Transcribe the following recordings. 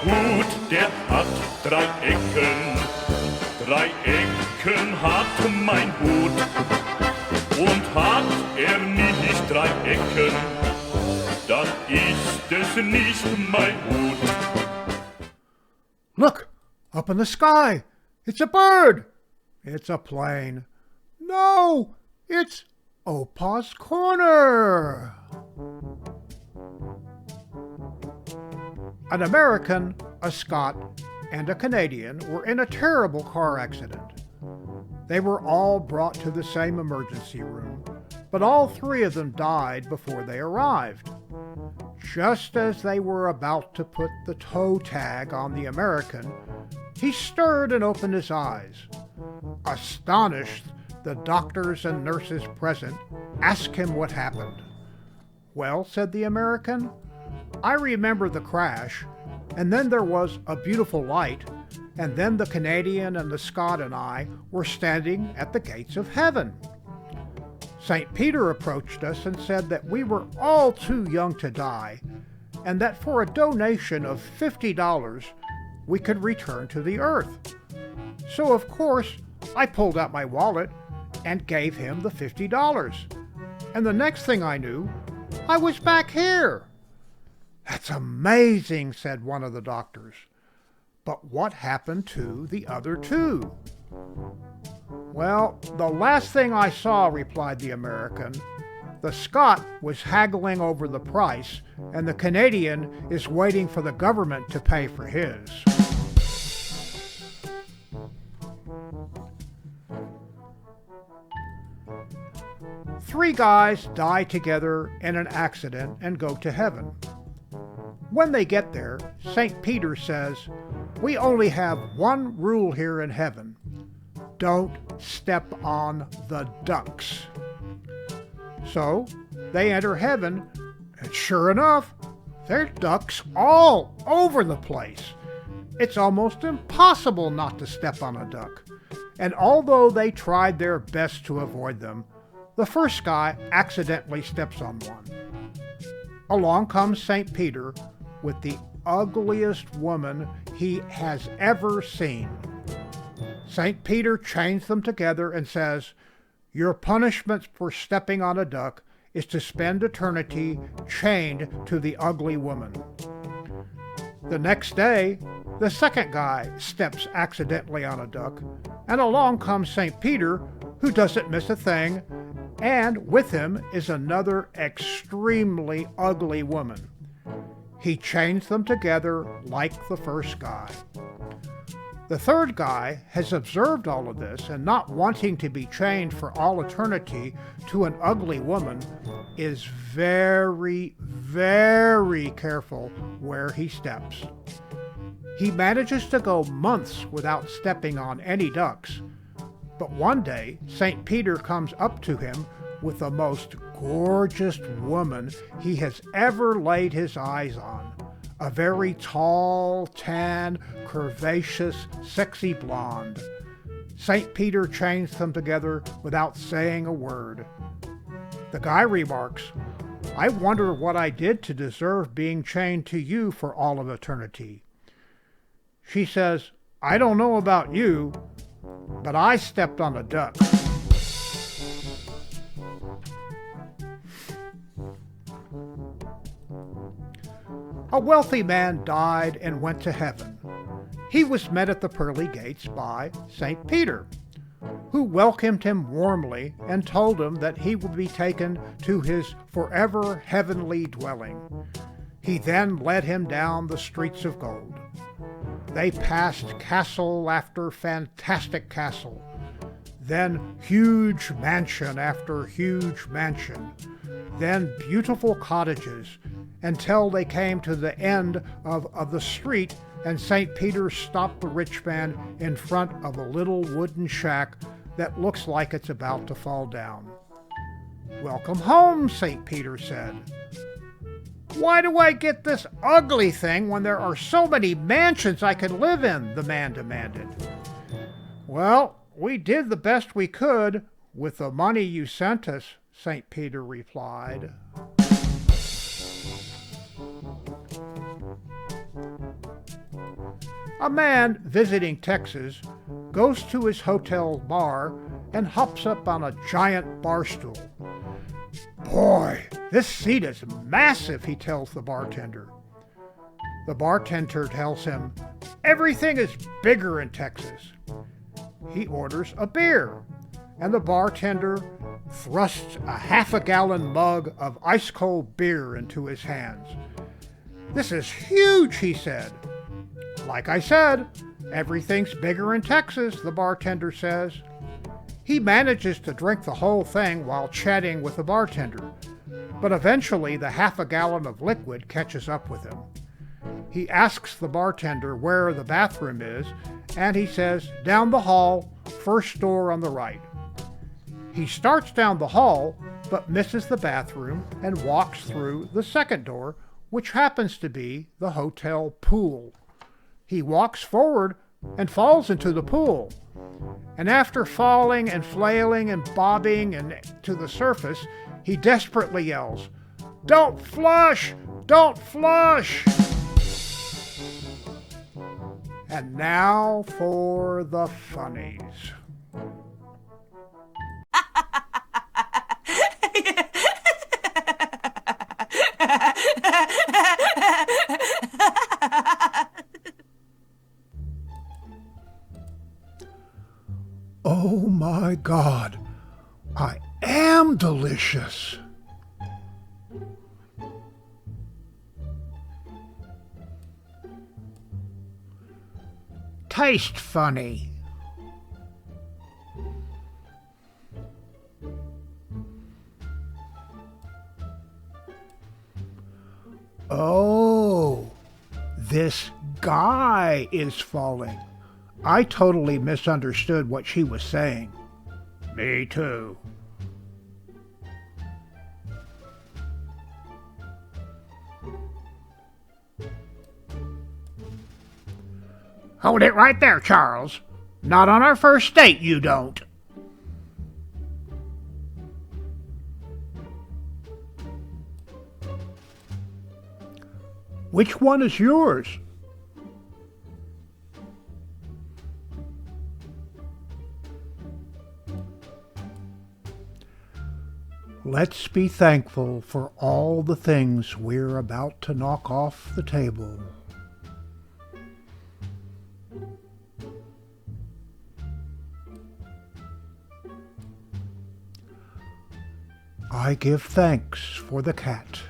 Hut, der hat 3 Ecken. 3 Ecken hat mein Hut. Und hat er nicht 3 Ecken, dann ist es nicht mein Hut. Look, up in the sky. It's a bird. It's a plane. No, it's Opa's Corner. An American, a Scot, and a Canadian were in a terrible car accident. They were all brought to the same emergency room, but all 3 of them died before they arrived. Just as they were about to put the toe tag on the American, he stirred and opened his eyes. Astonished, the doctors and nurses present asked him what happened. "Well," said the American, "I remember the crash, and then there was a beautiful light, and then the Canadian and the Scot and I were standing at the gates of heaven. St. Peter approached us and said that we were all too young to die, and that for a donation of $50 we could return to the earth. So of course I pulled out my wallet and gave him the $50. And the next thing I knew, I was back here." "That's amazing," said one of the doctors. "But what happened to the other 2? "Well, the last thing I saw," replied the American, "the Scot was haggling over the price, and the Canadian is waiting for the government to pay for his." Three guys die together in an accident and go to heaven. When they get there, St. Peter says, "We only have one rule here in heaven. Don't step on the ducks." So they enter heaven, and sure enough, there are ducks all over the place. It's almost impossible not to step on a duck. And although they tried their best to avoid them, the first guy accidentally steps on one. Along comes St. Peter with the ugliest woman he has ever seen. St. Peter chains them together and says, "Your punishment for stepping on a duck is to spend eternity chained to the ugly woman." The next day, the second guy steps accidentally on a duck, and along comes St. Peter, who doesn't miss a thing, and with him is another extremely ugly woman. He chains them together like the first guy. The third guy has observed all of this, and not wanting to be chained for all eternity to an ugly woman, is very, very careful where he steps. He manages to go months without stepping on any ducks, but one day St. Peter comes up to him with the most gorgeous woman he has ever laid his eyes on. A very tall, tan, curvaceous, sexy blonde. St. Peter chains them together without saying a word. The guy remarks, "I wonder what I did to deserve being chained to you for all of eternity." She says, "I don't know about you, but I stepped on a duck." A wealthy man died and went to heaven. He was met at the pearly gates by St. Peter, who welcomed him warmly and told him that he would be taken to his forever heavenly dwelling. He then led him down the streets of gold. They passed castle after fantastic castle, then huge mansion after huge mansion, then beautiful cottages, until they came to the end of the street, and St. Peter stopped the rich man in front of a little wooden shack that looks like it's about to fall down. "Welcome home," St. Peter said. "Why do I get this ugly thing when there are so many mansions I could live in?" the man demanded. "Well, we did the best we could with the money you sent us," St. Peter replied. A man visiting Texas goes to his hotel bar and hops up on a giant bar stool. "Boy, this seat is massive," he tells the bartender. The bartender tells him, "Everything is bigger in Texas." He orders a beer, and the bartender thrusts a half-a-gallon mug of ice-cold beer into his hands. "This is huge," he said. "Like I said, everything's bigger in Texas," the bartender says. He manages to drink the whole thing while chatting with the bartender, but eventually the half-a-gallon of liquid catches up with him. He asks the bartender where the bathroom is, and he says, "Down the hall, first door on the right." He starts down the hall, but misses the bathroom and walks through the second door, which happens to be the hotel pool. He walks forward and falls into the pool. And after falling and flailing and bobbing and to the surface, he desperately yells, "Don't flush! Don't flush!" And now for the funnies. Oh my God, I am delicious. Taste funny. Oh, this guy is falling. I totally misunderstood what she was saying. Me too. Hold it right there, Charles. Not on our first date, you don't. Which one is yours? Let's be thankful for all the things we're about to knock off the table. I give thanks for the cat.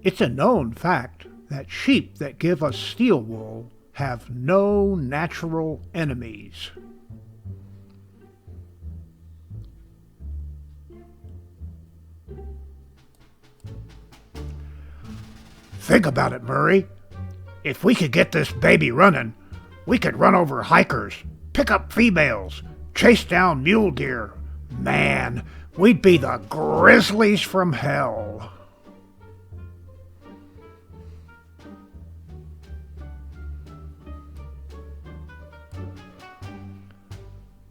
It's a known fact that sheep that give us steel wool have no natural enemies. Think about it, Murray. If we could get this baby running, we could run over hikers, pick up females, chase down mule deer. Man, we'd be the grizzlies from hell.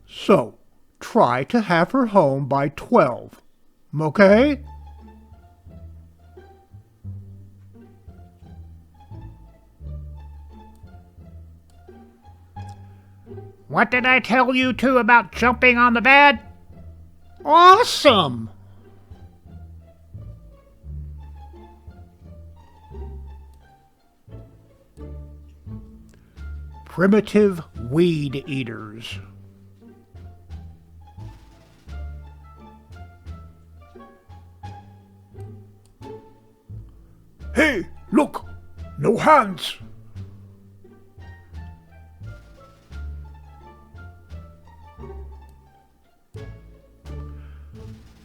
So, try to have her home by 12, okay? What did I tell you two about jumping on the bed? Awesome! Primitive weed eaters. Hey, look! No hands!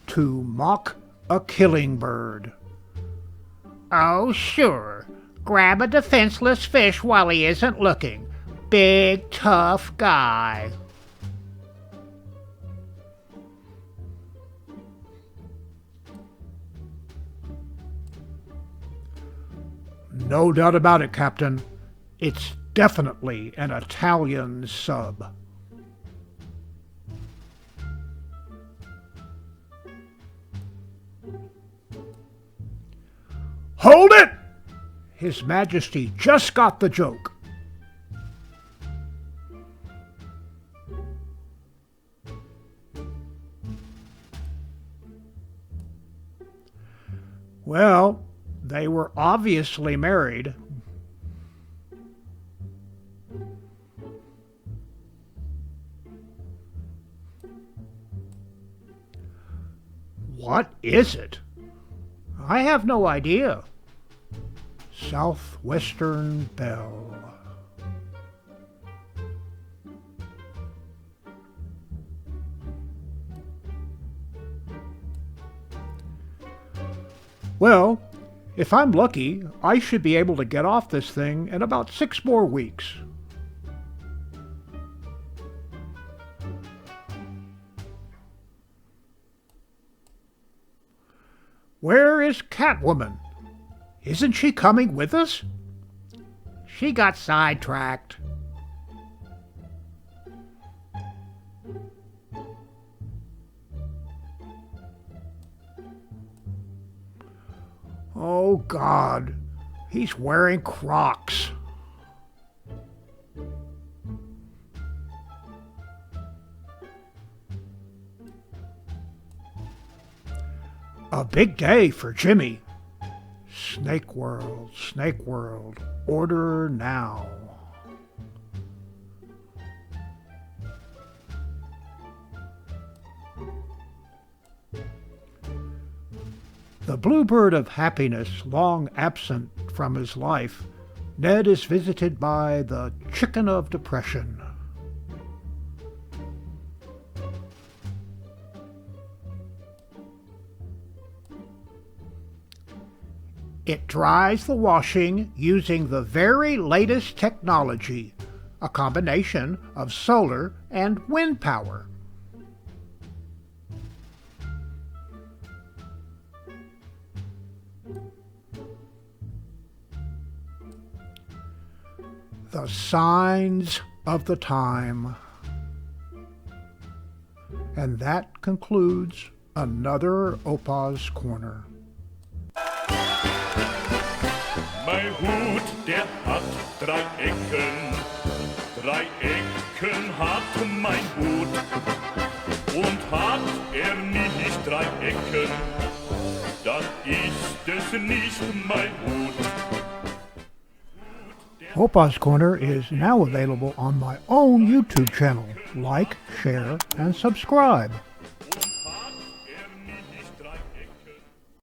To mock a killing bird. Oh, sure. Grab a defenseless fish while he isn't looking. Big, tough guy. No doubt about it, Captain. It's definitely an Italian sub. Hold it! His Majesty just got the joke. Well, they were obviously married. What is it? I have no idea. Southwestern Belle. Well, if I'm lucky, I should be able to get off this thing in about 6 more weeks. Where is Catwoman? Isn't she coming with us? She got sidetracked. Oh God, he's wearing Crocs. A big day for Jimmy. Snake World, order now. The bluebird of happiness, long absent from his life, Ned is visited by the chicken of depression. It dries the washing using the very latest technology, a combination of solar and wind power. The signs of the time. And that concludes another Opa's Corner. Mein Hut, der hat 3 Ecken. 3 Ecken hat mein Hut. Und hat nicht 3 Ecken, dann ist es nicht mein Hut. Opa's Corner is now available on my own YouTube channel. Like, share, and subscribe.